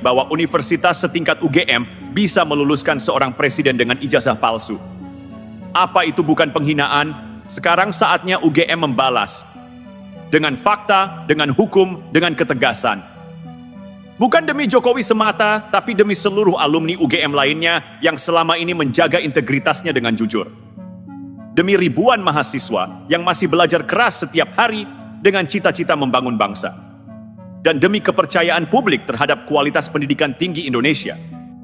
bahwa universitas setingkat UGM bisa meluluskan seorang presiden dengan ijazah palsu. Apa itu bukan penghinaan? Sekarang saatnya UGM membalas. Dengan fakta, dengan hukum, dengan ketegasan. Bukan demi Jokowi semata, tapi demi seluruh alumni UGM lainnya yang selama ini menjaga integritasnya dengan jujur. Demi ribuan mahasiswa yang masih belajar keras setiap hari dengan cita-cita membangun bangsa. Dan demi kepercayaan publik terhadap kualitas pendidikan tinggi Indonesia.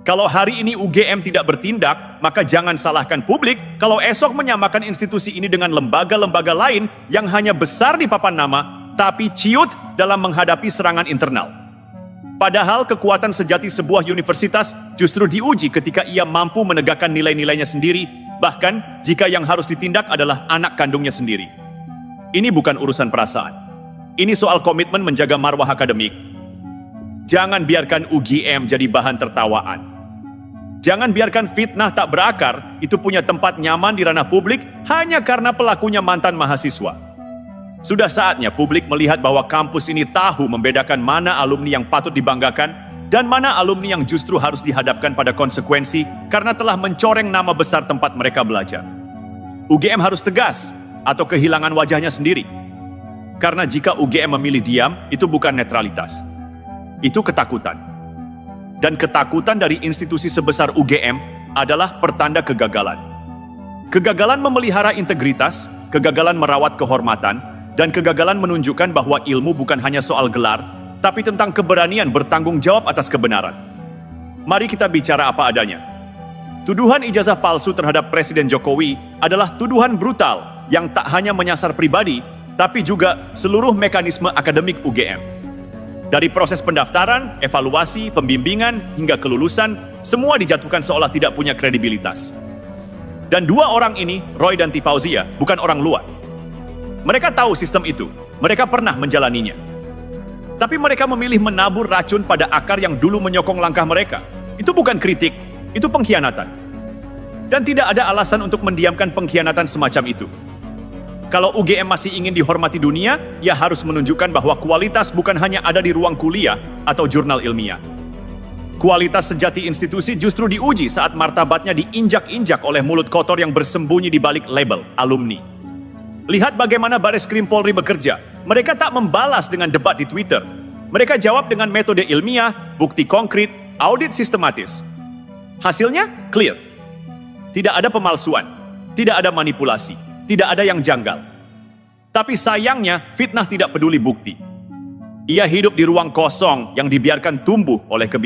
Kalau hari ini UGM tidak bertindak, maka jangan salahkan publik kalau esok menyamakan institusi ini dengan lembaga-lembaga lain yang hanya besar di papan nama, tapi ciut dalam menghadapi serangan internal. Padahal kekuatan sejati sebuah universitas justru diuji ketika ia mampu menegakkan nilai-nilainya sendiri, bahkan jika yang harus ditindak adalah anak kandungnya sendiri. Ini bukan urusan perasaan. Ini soal komitmen menjaga marwah akademik. Jangan biarkan UGM jadi bahan tertawaan. Jangan biarkan fitnah tak berakar itu punya tempat nyaman di ranah publik hanya karena pelakunya mantan mahasiswa. Sudah saatnya publik melihat bahwa kampus ini tahu membedakan mana alumni yang patut dibanggakan dan mana alumni yang justru harus dihadapkan pada konsekuensi karena telah mencoreng nama besar tempat mereka belajar. UGM harus tegas atau kehilangan wajahnya sendiri. Karena jika UGM memilih diam, itu bukan netralitas. Itu ketakutan. Dan ketakutan dari institusi sebesar UGM adalah pertanda kegagalan. Kegagalan memelihara integritas, kegagalan merawat kehormatan, dan kegagalan menunjukkan bahwa ilmu bukan hanya soal gelar, tapi tentang keberanian bertanggung jawab atas kebenaran. Mari kita bicara apa adanya. Tuduhan ijazah palsu terhadap Presiden Jokowi adalah tuduhan brutal yang tak hanya menyasar pribadi, tapi juga seluruh mekanisme akademik UGM. Dari proses pendaftaran, evaluasi, pembimbingan, hingga kelulusan, semua dijatuhkan seolah tidak punya kredibilitas. Dan dua orang ini, Roy dan Tifauzia, bukan orang luar. Mereka tahu sistem itu, mereka pernah menjalaninya. Tapi mereka memilih menabur racun pada akar yang dulu menyokong langkah mereka. Itu bukan kritik, itu pengkhianatan. Dan tidak ada alasan untuk mendiamkan pengkhianatan semacam itu. Kalau UGM masih ingin dihormati dunia, ia harus menunjukkan bahwa kualitas bukan hanya ada di ruang kuliah atau jurnal ilmiah. Kualitas sejati institusi justru diuji saat martabatnya diinjak-injak oleh mulut kotor yang bersembunyi di balik label alumni. Lihat bagaimana Bareskrim Polri bekerja. Mereka tak membalas dengan debat di Twitter. Mereka jawab dengan metode ilmiah, bukti konkret, audit sistematis. Hasilnya clear. Tidak ada pemalsuan, tidak ada manipulasi. Tidak ada yang janggal. Tapi sayangnya, fitnah tidak peduli bukti. Ia hidup di ruang kosong yang dibiarkan tumbuh oleh kebiasaan.